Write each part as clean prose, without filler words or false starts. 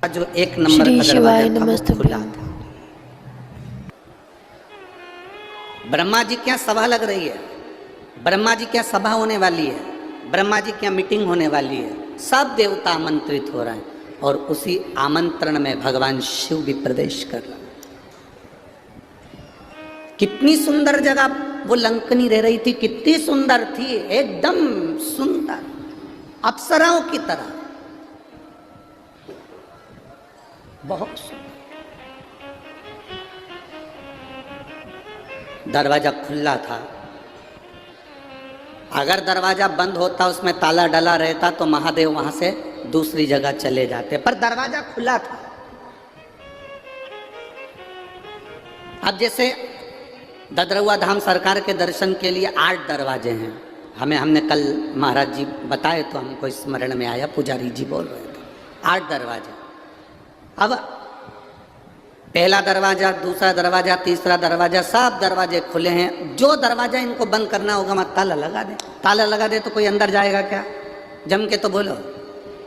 जो एक नंबर का दरवाजा था वो खुला था। ब्रह्मा जी क्या सभा लग रही है, ब्रह्मा जी क्या सभा होने वाली है, ब्रह्मा जी क्या मीटिंग होने वाली है, सब देवता आमंत्रित हो रहे हैं और उसी आमंत्रण में भगवान शिव भी प्रवेश कर रहे हैं। कितनी सुंदर जगह वो लंकनी रह रही थी, कितनी सुंदर थी, एकदम सुंदर अप्सराओं की तरह, बहुत सुंदर। दरवाजा खुला था, अगर दरवाजा बंद होता, उसमें ताला डला रहता तो महादेव वहां से दूसरी जगह चले जाते, पर दरवाजा खुला था। अब जैसे ददरुआ धाम सरकार के दर्शन के लिए 8 दरवाजे हैं, हमने कल महाराज जी बताए तो हमको स्मरण में आया, पुजारी जी बोल रहे थे 8 दरवाजे। अब पहला दरवाजा, दूसरा दरवाजा, तीसरा दरवाजा, सब दरवाजे खुले हैं। जो दरवाजा इनको बंद करना होगा मत ताला लगा दे, ताला लगा दे तो कोई अंदर जाएगा क्या? जम के तो बोलो,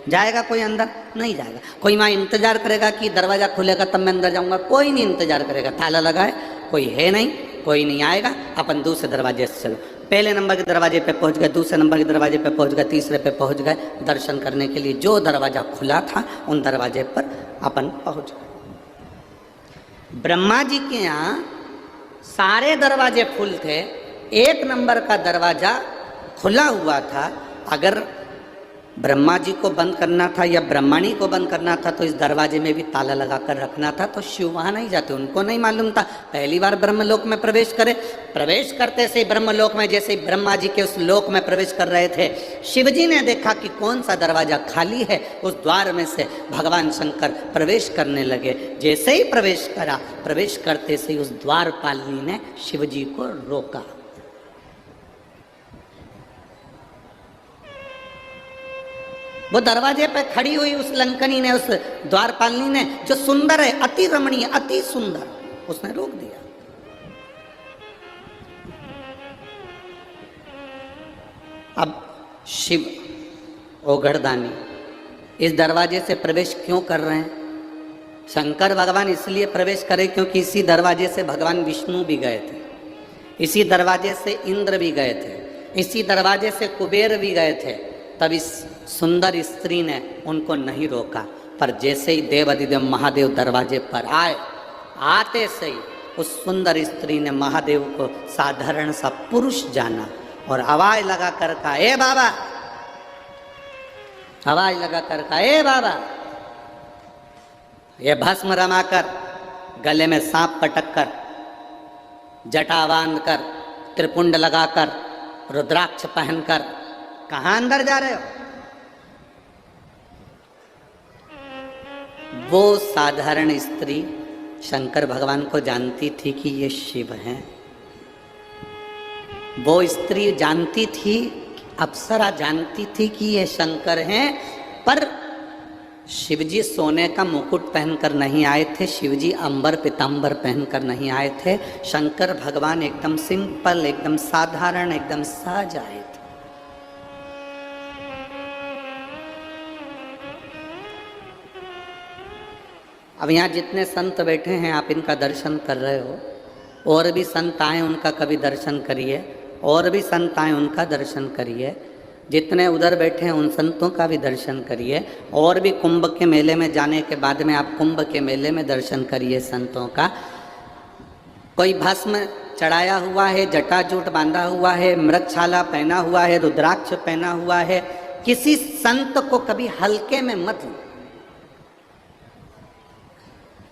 जाएगा कोई अंदर? नहीं जाएगा। कोई वहाँ इंतजार करेगा कि दरवाजा खुलेगा तब मैं अंदर जाऊंगा? कोई नहीं इंतजार करेगा। ताला लगा है, कोई है नहीं, कोई नहीं आएगा, अपन दूसरे दरवाजे से चलो। पहले नंबर के दरवाजे पे पहुंच गए, दूसरे नंबर के दरवाजे पे पहुंच गए, तीसरे पे पहुंच गए दर्शन करने के लिए। जो दरवाजा खुला था उन दरवाजे पर अपन पहुंच गए। ब्रह्मा जी के यहाँ सारे दरवाजे फुल थे, 1 नंबर का दरवाजा खुला हुआ था। अगर ब्रह्मा जी को बंद करना था या ब्रह्मणी को बंद करना था तो इस दरवाजे में भी ताला लगा कर रखना था, तो शिव वहाँ नहीं जाते, उनको नहीं मालूम था। पहली बार ब्रह्मलोक में प्रवेश करे, प्रवेश करते से ब्रह्मलोक में जैसे ब्रह्मा जी के उस लोक में प्रवेश कर रहे थे, शिव जी ने देखा कि कौन सा दरवाजा खाली है, उस द्वार में से भगवान शंकर प्रवेश करने लगे। जैसे ही प्रवेश करा, प्रवेश करते से उस द्वारपालिनी ने शिव जी को रोका। वो दरवाजे पे खड़ी हुई उस लंकनी ने, उस द्वारपालिनी ने, जो सुंदर है, अति रमणीय, अति सुंदर, उसने रोक दिया। अब शिव ओघड़दानी इस दरवाजे से प्रवेश क्यों कर रहे हैं? शंकर भगवान इसलिए प्रवेश करे क्योंकि इसी दरवाजे से भगवान विष्णु भी गए थे, इसी दरवाजे से इंद्र भी गए थे, इसी दरवाजे से कुबेर भी गए थे। तब इस सुंदर स्त्री ने उनको नहीं रोका, पर जैसे ही देवाधिदेव महादेव दरवाजे पर आए, आते से ही उस सुंदर स्त्री ने महादेव को साधारण सा पुरुष जाना और आवाज लगा कर कहा, ए बाबा, आवाज लगा कर कहा, ए बाबा। ये भस्म रमाकर, गले में सांप पटक कर, जटा बांध कर, त्रिपुंड लगाकर, रुद्राक्ष पहनकर कहां अंदर जा रहे हो? वो साधारण स्त्री शंकर भगवान को जानती थी कि ये शिव हैं। वो स्त्री जानती थी, अप्सरा जानती थी कि ये शंकर हैं, पर शिवजी सोने का मुकुट पहनकर नहीं आए थे, शिवजी अंबर पीतांबर पहनकर नहीं आए थे। शंकर भगवान एकदम सिंपल, एकदम साधारण, एकदम सहज आए थे। अब यहाँ जितने संत बैठे हैं आप इनका दर्शन कर रहे हो, और भी संत आए उनका कभी दर्शन करिए, और भी संत आए उनका दर्शन करिए। जितने उधर बैठे हैं उन संतों का भी दर्शन करिए, और भी कुंभ के मेले में जाने के बाद में आप कुंभ के मेले में दर्शन करिए संतों का। कोई भस्म चढ़ाया हुआ है, जटाजूट बांधा हुआ है, मृगछाला पहना हुआ है, रुद्राक्ष पहना हुआ है, किसी संत को कभी हल्के में मत लो।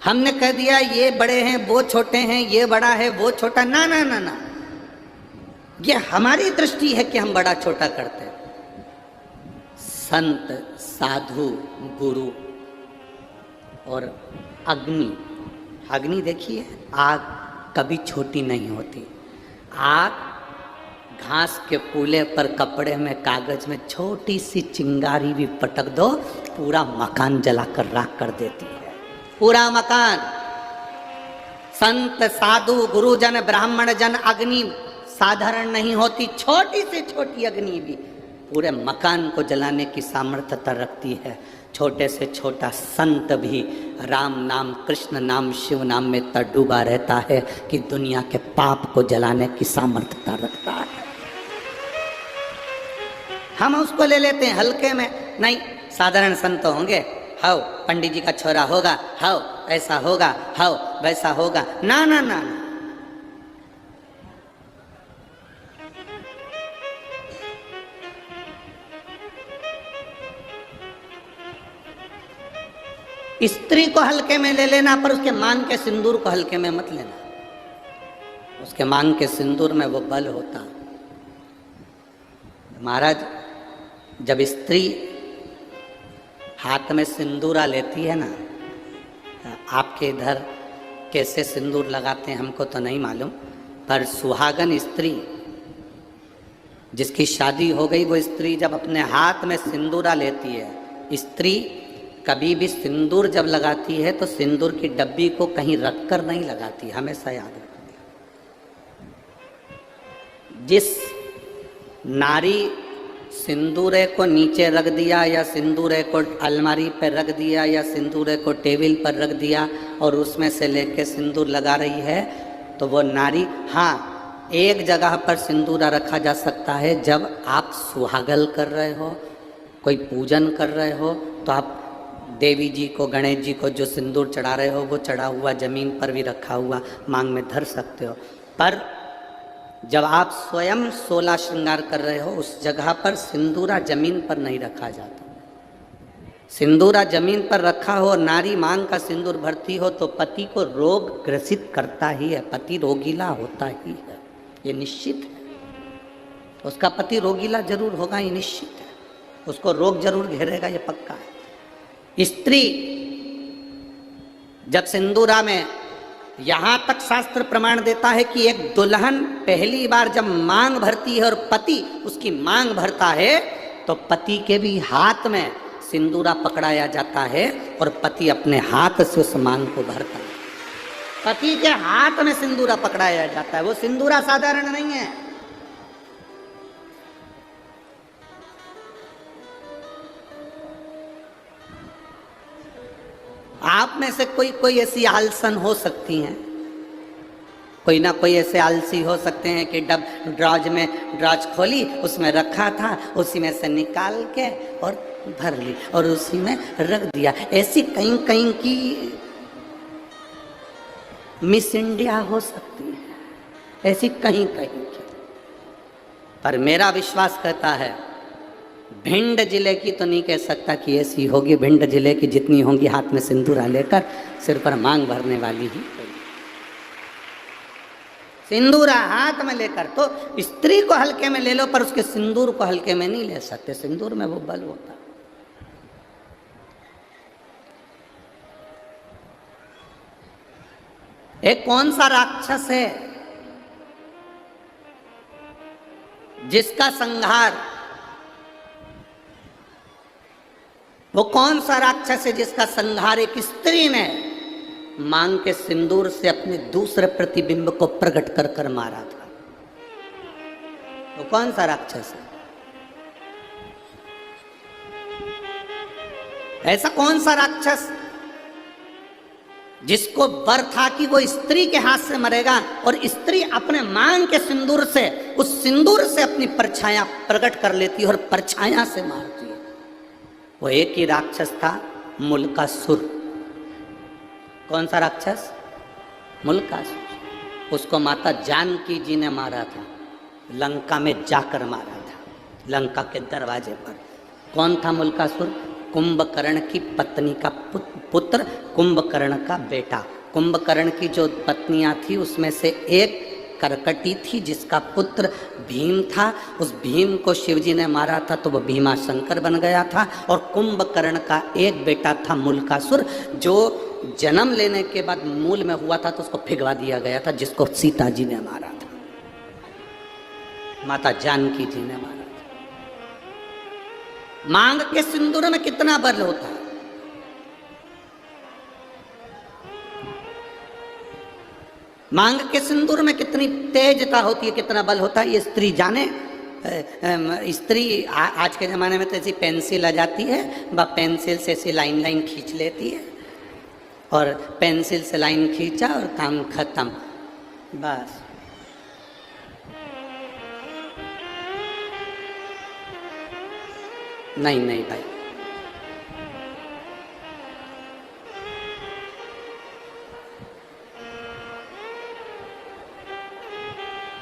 हमने कह दिया ये बड़े हैं, वो छोटे हैं, ये बड़ा है, वो छोटा, ना ना ना ना, ये हमारी दृष्टि है कि हम बड़ा छोटा करते हैं। संत, साधु, गुरु और अग्नि, अग्नि देखिए, आग कभी छोटी नहीं होती। आग घास के पुले पर कपड़े में, कागज में छोटी सी चिंगारी भी पटक दो, पूरा मकान जलाकर राख कर देती है, पूरा मकान। संत, साधु, गुरुजन, ब्राह्मण जन, अग्नि साधारण नहीं होती, छोटी से छोटी अग्नि भी पूरे मकान को जलाने की सामर्थ्यता रखती है। छोटे से छोटा संत भी राम नाम, कृष्ण नाम, शिव नाम में इतना डूबा रहता है कि दुनिया के पाप को जलाने की सामर्थ्यता रखता है। हम उसको ले लेते हैं हल्के में। नहीं, साधारण संत होंगे, हाओ पंडित जी का छोरा होगा, हाओ ऐसा होगा, हाओ वैसा होगा। ना ना ना, ना। स्त्री को हल्के में ले लेना, पर उसके मांग के सिंदूर को हल्के में मत लेना। उसके मांग के सिंदूर में वो बल होता। महाराज, जब स्त्री हाथ में सिंदूरा लेती है ना, आपके इधर कैसे सिंदूर लगाते हैं हमको तो नहीं मालूम, पर सुहागन स्त्री जिसकी शादी हो गई, वो स्त्री जब अपने हाथ में सिंदूरा लेती है, स्त्री कभी भी सिंदूर जब लगाती है तो सिंदूर की डब्बी को कहीं रखकर नहीं लगाती, हमेशा याद रखती। जिस नारी सिंदूरे को नीचे रख दिया या सिंदूरे को अलमारी पर रख दिया या सिंदूरे को टेबल पर रख दिया और उसमें से लेके सिंदूर लगा रही है, तो वो नारी, हाँ, एक जगह पर सिंदूरा रखा जा सकता है, जब आप सुहागल कर रहे हो, कोई पूजन कर रहे हो, तो आप देवी जी को, गणेश जी को जो सिंदूर चढ़ा रहे हो वो चढ़ा हुआ जमीन पर भी रखा हुआ मांग में धर सकते हो। पर जब आप स्वयं 16 श्रृंगार कर रहे हो, उस जगह पर सिंदूरा जमीन पर नहीं रखा जाता। सिंदूरा जमीन पर रखा हो और नारी मांग का सिंदूर भरती हो तो पति को रोग ग्रसित करता ही है, पति रोगीला होता ही है, ये निश्चित है। उसका पति रोगीला जरूर होगा, ये निश्चित है। उसको रोग जरूर घेरेगा, ये पक्का है। स्त्री जब सिंदूरा में, यहां तक शास्त्र प्रमाण देता है कि एक दुल्हन पहली बार जब मांग भरती है और पति उसकी मांग भरता है, तो पति के भी हाथ में सिंदूरा पकड़ाया जाता है और पति अपने हाथ से उस मांग को भरता है। पति के हाथ में सिंदूरा पकड़ाया जाता है। वो सिंदूरा साधारण नहीं है। आप में से कोई ऐसी आलसन हो सकती हैं, कोई ना कोई ऐसे आलसी हो सकते हैं कि ड्राज खोली, उसमें रखा था, उसी में से निकाल के और भर ली और उसी में रख दिया। ऐसी कहीं कहीं की मिस इंडिया हो सकती है, ऐसी कहीं कहीं की। पर मेरा विश्वास कहता है, भिंड जिले की तो नहीं कह सकता कि ऐसी होगी। भिंड जिले की जितनी होंगी हाथ में सिंदूरा लेकर सिर पर मांग भरने वाली ही होगी। सिंदूरा हाथ में लेकर, तो स्त्री को हल्के में ले लो पर उसके सिंदूर को हल्के में नहीं ले सकते। सिंदूर में वो बल होता। एक कौन सा राक्षस है जिसका संहार, वो कौन सा राक्षस है जिसका संहार एक स्त्री ने मांग के सिंदूर से अपने दूसरे प्रतिबिंब को प्रकट कर कर मारा था? वो कौन सा राक्षस है? ऐसा कौन सा राक्षस जिसको वर था कि वो स्त्री के हाथ से मरेगा और स्त्री अपने मांग के सिंदूर से, उस सिंदूर से अपनी परछाया प्रकट कर लेती है और परछाया से मारती है? वो एक ही राक्षस था, मुल्कासुर। कौन सा राक्षस? मुल्कासुर। उसको माता जानकी जी ने मारा था, लंका में जाकर मारा था, लंका के दरवाजे पर। कौन था मुल्कासुर? कुंभकर्ण की पत्नी का पुत्र, कुंभकर्ण का बेटा। कुंभकर्ण की जो पत्नियां थी उसमें से एक करकटी थी जिसका पुत्र भीम था। उस भीम को शिवजी ने मारा था तो वह भीमा शंकर बन गया था। और कुंभकर्ण का एक बेटा था मुल्कासुर, जो जन्म लेने के बाद मूल में हुआ था तो उसको फिगवा दिया गया था, जिसको सीता जी ने मारा था, माता जानकी जी ने मारा था। मांग के सिंदूर में कितना बल होता है। मांग के सिंदूर में कितनी तेजता होती है, कितना बल होता है, ये स्त्री जाने। स्त्री आज के ज़माने में तो ऐसी पेंसिल आ जाती है, वह पेंसिल से ऐसी लाइन लाइन खींच लेती है और पेंसिल से लाइन खींचा और काम खत्म, बस। नहीं नहीं भाई,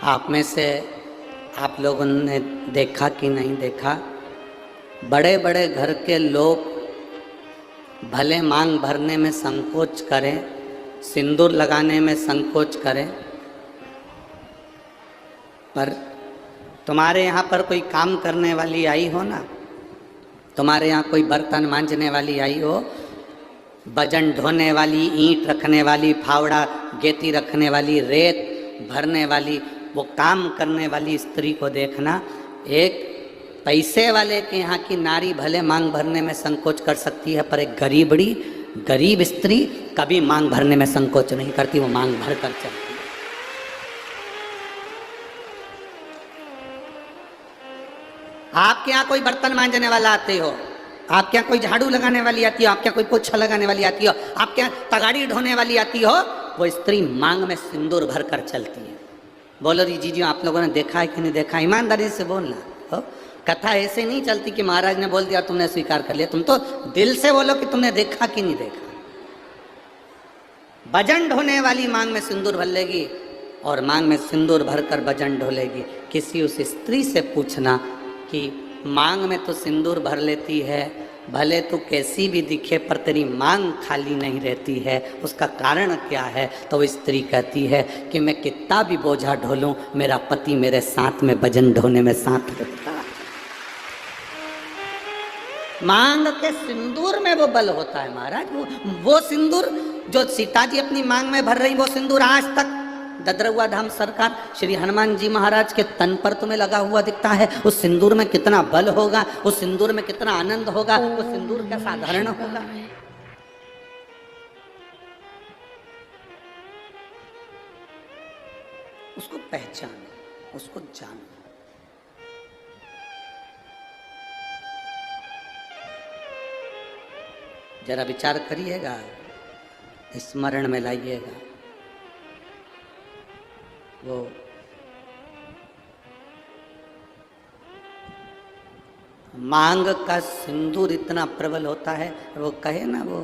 आप में से आप लोगों ने देखा कि नहीं देखा, बड़े बड़े घर के लोग भले मांग भरने में संकोच करें, सिंदूर लगाने में संकोच करें, पर तुम्हारे यहाँ पर कोई काम करने वाली आई हो ना, तुम्हारे यहाँ कोई बर्तन मांजने वाली आई हो, वजन ढोने वाली, ईंट रखने वाली, फावड़ा गेती रखने वाली, रेत भरने वाली, वो काम करने वाली स्त्री को देखना। एक पैसे वाले के यहाँ की नारी भले मांग भरने में संकोच कर सकती है, पर एक गरीब स्त्री कभी मांग भरने में संकोच नहीं करती, वो मांग भर कर चलती है। आपके यहाँ कोई बर्तन मांजने वाला आते हो, आपके यहाँ कोई झाड़ू लगाने वाली आती हो, आपके यहाँ कोई पोछा लगाने वाली आती हो, आपके यहाँ तगाड़ी ढोने वाली आती हो, वो स्त्री मांग में सिंदूर भर कर चलती है। बोलो जी आप लोगों ने देखा है कि नहीं देखा, ईमानदारी से बोलना हो। कथा ऐसे नहीं चलती कि महाराज ने बोल दिया तुमने स्वीकार कर लिया, तुम तो दिल से बोलो कि तुमने देखा कि नहीं देखा। वजन ढोने वाली मांग में सिंदूर भर लेगी और मांग में सिंदूर भरकर वजन ढोलेगी। किसी उस स्त्री से पूछना कि मांग में तो सिंदूर भर लेती है, भले तू कैसी भी दिखे पर तेरी मांग खाली नहीं रहती है, उसका कारण क्या है? तो वो स्त्री कहती है कि मैं कितना भी बोझा ढोलूं, मेरा पति मेरे साथ में वजन ढोने में साथ रहता है। मांग के सिंदूर में वो बल होता है महाराज। वो सिंदूर जो सीता जी अपनी मांग में भर रही, वो सिंदूर आज तक ददरुआ धाम सरकार श्री हनुमान जी महाराज के तन पर तुम्हें लगा हुआ दिखता है। उस सिंदूर में कितना बल होगा, उस सिंदूर में कितना आनंद होगा, वो सिंदूर क्या साधारण होगा? उसको पहचानो, उसको जानो। जरा विचार करिएगा, स्मरण में लाइएगा। वो मांग का सिंदूर इतना प्रबल होता है, वो कहे ना, वो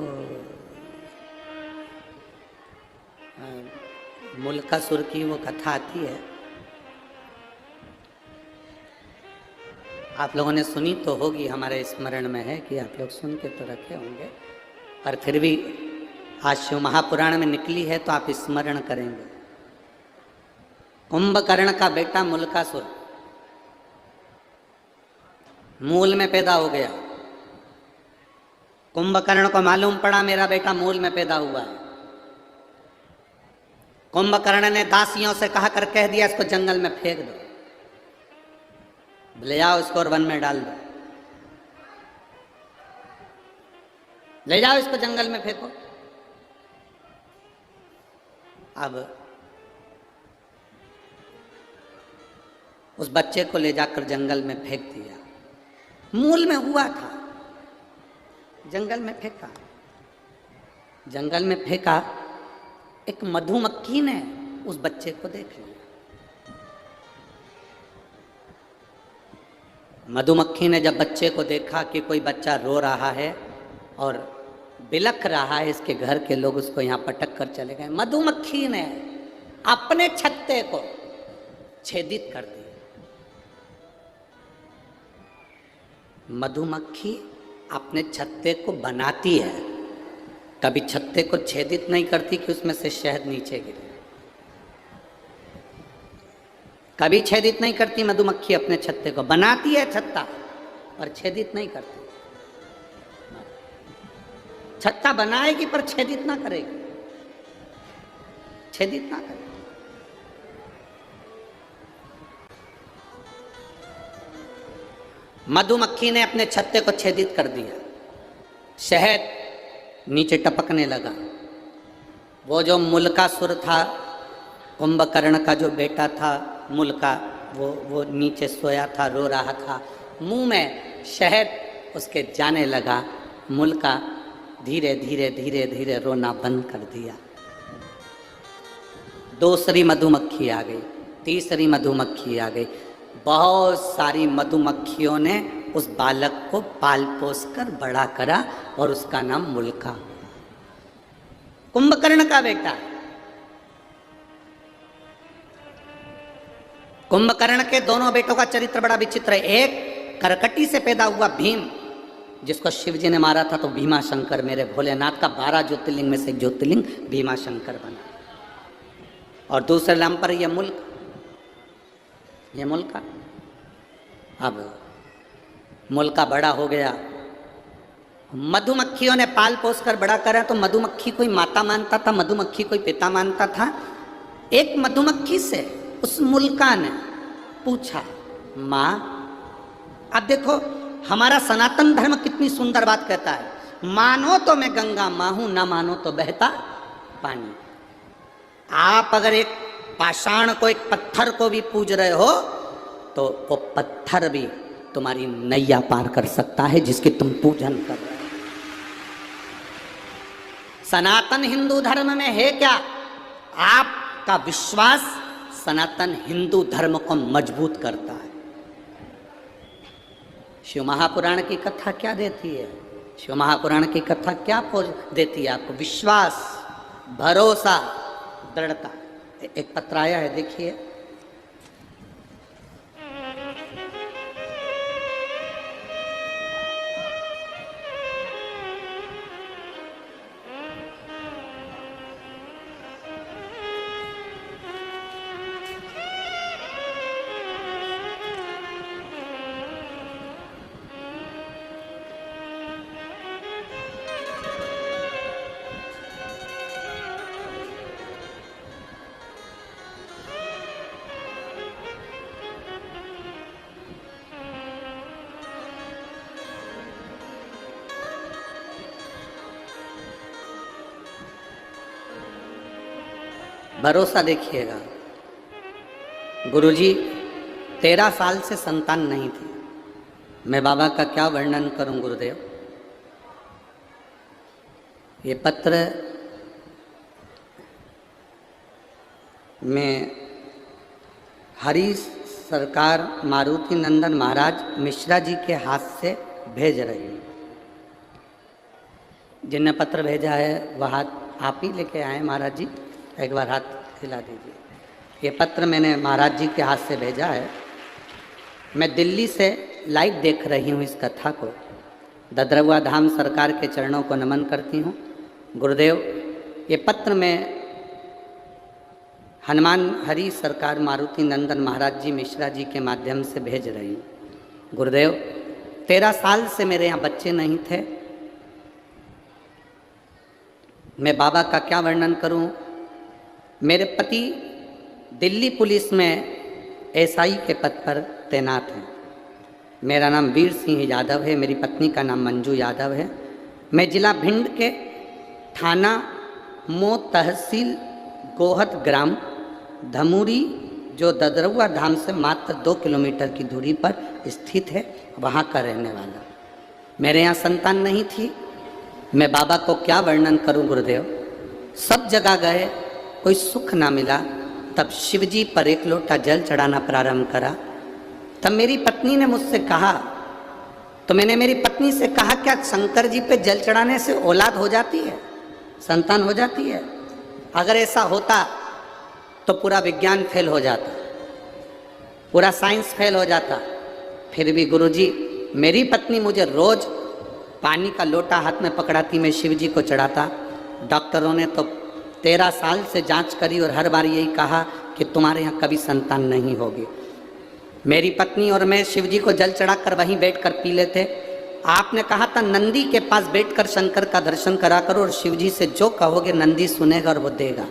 मुल्कासुर की वो कथा आती है, आप लोगों ने सुनी तो होगी, हमारे स्मरण में है कि आप लोग सुन के तो रखे होंगे, पर फिर भी आज शिव महापुराण में निकली है तो आप स्मरण करेंगे। कुंभकर्ण का बेटा मुल्कासुर मूल में पैदा हो गया। कुंभकर्ण को मालूम पड़ा मेरा बेटा मूल में पैदा हुआ है। कुंभकर्ण ने दासियों से कहा कर कह दिया इसको जंगल में फेंक दो, ले जाओ इसको और वन में डाल दो, ले जाओ इसको जंगल में फेंको। अब उस बच्चे को ले जाकर जंगल में फेंक दिया। मूल में हुआ था, जंगल में फेंका। जंगल में फेंका, एक मधुमक्खी ने उस बच्चे को देख लिया। मधुमक्खी ने जब बच्चे को देखा कि कोई बच्चा रो रहा है और बिलख रहा है, इसके घर के लोग उसको यहाँ पटक कर चले गए। मधुमक्खी ने अपने छत्ते को छेदित कर दिया। मधुमक्खी अपने छत्ते को बनाती है, कभी छत्ते को छेदित नहीं करती कि उसमें से शहद नीचे गिरे। कभी छेदित नहीं करती मधुमक्खी अपने छत्ते को, बनाती है छत्ता पर छेदित नहीं करती। छत्ता बनाएगी पर छेदित ना करेगी, छेदित ना करेगी। मधुमक्खी ने अपने छत्ते को छेदित कर दिया, शहद नीचे टपकने लगा। वो जो मुल्कासुर था, कुंभकर्ण का जो बेटा था मुल्का, वो नीचे सोया था, रो रहा था, मुंह में शहद उसके जाने लगा। मुल्का धीरे धीरे धीरे धीरे रोना बंद कर दिया। दूसरी मधुमक्खी आ गई, तीसरी मधुमक्खी आ गई। बहुत सारी मधुमक्खियों ने उस बालक को पाल पोस कर बड़ा करा और उसका नाम मुल्का, कुंभकर्ण का बेटा। कुंभकर्ण के दोनों बेटों का चरित्र बड़ा विचित्र है। एक करकटी से पैदा हुआ भीम, जिसको शिव जी ने मारा था तो भीमा शंकर, मेरे भोलेनाथ का 12 ज्योतिर्लिंग में से एक ज्योतिर्लिंग भीमा शंकर बना। और दूसरे नाम पर यह मुल्का। अब मुल्का बड़ा हो गया, मधुमक्खियों ने पाल पोस कर बड़ा करा। तो मधुमक्खी कोई माता मानता था, मधुमक्खी कोई पिता मानता था। एक मधुमक्खी से उस मुल्का ने पूछा, माँ, अब देखो हमारा सनातन धर्म कितनी सुंदर बात कहता है, मानो तो मैं गंगा माँ हूं, ना मानो तो बहता पानी। आप अगर एक पाषाण को, एक पत्थर को भी पूज रहे हो तो वो पत्थर भी तुम्हारी नैया पार कर सकता है जिसकी तुम पूजन कर रहे हो। सनातन हिंदू धर्म में है क्या? आपका विश्वास सनातन हिंदू धर्म को मजबूत करता है। शिव महापुराण की कथा क्या देती है? शिव महापुराण की कथा क्या देती है आपको? विश्वास, भरोसा, दृढ़ता। एक पत्र आया है, देखिए। भरोसा देखिएगा। गुरुजी 13 साल से संतान नहीं थी। मैं बाबा का क्या वर्णन करूं गुरुदेव। ये पत्र में हरि सरकार मारुति नंदन महाराज मिश्रा जी के हाथ से भेज रही हूँ। जिनने पत्र भेजा है वह हाथ आप ही लेके आए महाराज जी, एक बार हाथ हिला दीजिए। ये पत्र मैंने महाराज जी के हाथ से भेजा है। मैं दिल्ली से लाइव देख रही हूँ इस कथा को। ददरवा धाम सरकार के चरणों को नमन करती हूँ। गुरुदेव, ये पत्र मैं हनुमान हरि सरकार मारुति नंदन महाराज जी मिश्रा जी के माध्यम से भेज रही हूँ। गुरुदेव, 13 साल से मेरे यहाँ बच्चे नहीं थे। मैं बाबा का क्या वर्णन करूँ। मेरे पति दिल्ली पुलिस में एसआई के पद पर तैनात हैं। मेरा नाम वीर सिंह यादव है, मेरी पत्नी का नाम मंजू यादव है। मैं जिला भिंड के थाना मो तहसील गोहद ग्राम धमूरी, जो ददरवा धाम से मात्र 2 किलोमीटर की दूरी पर स्थित है, वहाँ का रहने वाला। मेरे यहाँ संतान नहीं थी। मैं बाबा को क्या वर्णन करूं गुरुदेव। सब जगह गए, कोई सुख ना मिला। तब शिवजी पर 1 लोटा जल चढ़ाना प्रारंभ करा। तब मेरी पत्नी ने मुझसे कहा, तो मैंने मेरी पत्नी से कहा, क्या शंकर जी पे जल चढ़ाने से औलाद हो जाती है, संतान हो जाती है? अगर ऐसा होता तो पूरा विज्ञान फेल हो जाता, पूरा साइंस फेल हो जाता। फिर भी गुरुजी, मेरी पत्नी मुझे रोज पानी का लोटा हाथ में पकड़ाती, मैं शिव जी को चढ़ाता। डॉक्टरों ने तो 13 साल से जांच करी और हर बार यही कहा कि तुम्हारे यहाँ कभी संतान नहीं होगी। मेरी पत्नी और मैं शिव जी को जल चढ़ाकर वहीं बैठकर पी लेते। आपने कहा था नंदी के पास बैठकर शंकर का दर्शन करा करो और शिव जी से जो कहोगे नंदी सुनेगा और वो देगा।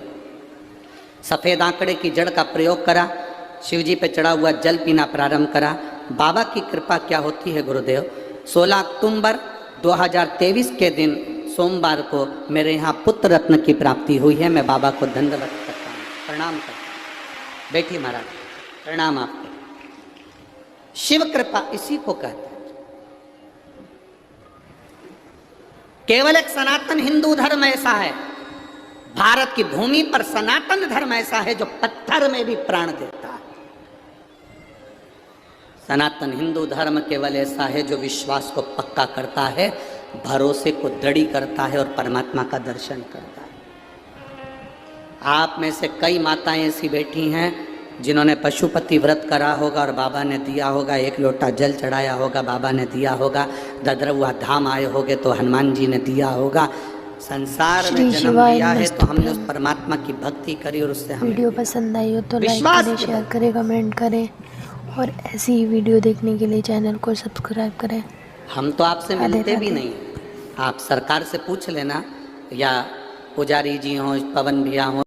सफ़ेद आंकड़े की जड़ का प्रयोग करा, शिव जी पे चढ़ा हुआ जल पीना प्रारंभ करा। बाबा की कृपा क्या होती है गुरुदेव। 16 अक्टूबर 2023 के दिन सोमवार को मेरे यहाँ पुत्र रत्न की प्राप्ति हुई है। मैं बाबा को धन्यवाद करता हूँ, प्रणाम करता हूँ। बैठिए महाराज, प्रणाम आपको। शिव कृपा इसी को कहते हैं। केवल एक सनातन हिंदू धर्म ऐसा है, भारत की भूमि पर सनातन धर्म ऐसा है जो पत्थर में भी प्राण देता है। सनातन हिंदू धर्म केवल ऐसा है जो विश्वास को पक्का करता है, भरोसे को दृढ़ करता है और परमात्मा का दर्शन करता है। आप में से कई माताएं ऐसी बैठी हैं जिन्होंने पशुपति व्रत करा होगा और बाबा ने दिया होगा, एक लोटा जल चढ़ाया होगा, बाबा ने दिया होगा, ददरवा धाम आए होगे तो हनुमान जी ने दिया होगा। संसार में जन्म लिया है तो हमने उस परमात्मा की भक्ति करी और उससे हमें वीडियो पसंद आई हो तो लाइक करें, शेयर करें, कमेंट करें और ऐसी ही वीडियो देखने के लिए चैनल को सब्सक्राइब करें। हम तो आपसे मिलते भी नहीं, आप सरकार से पूछ लेना, या पुजारी जी हों, पवन भैया हों,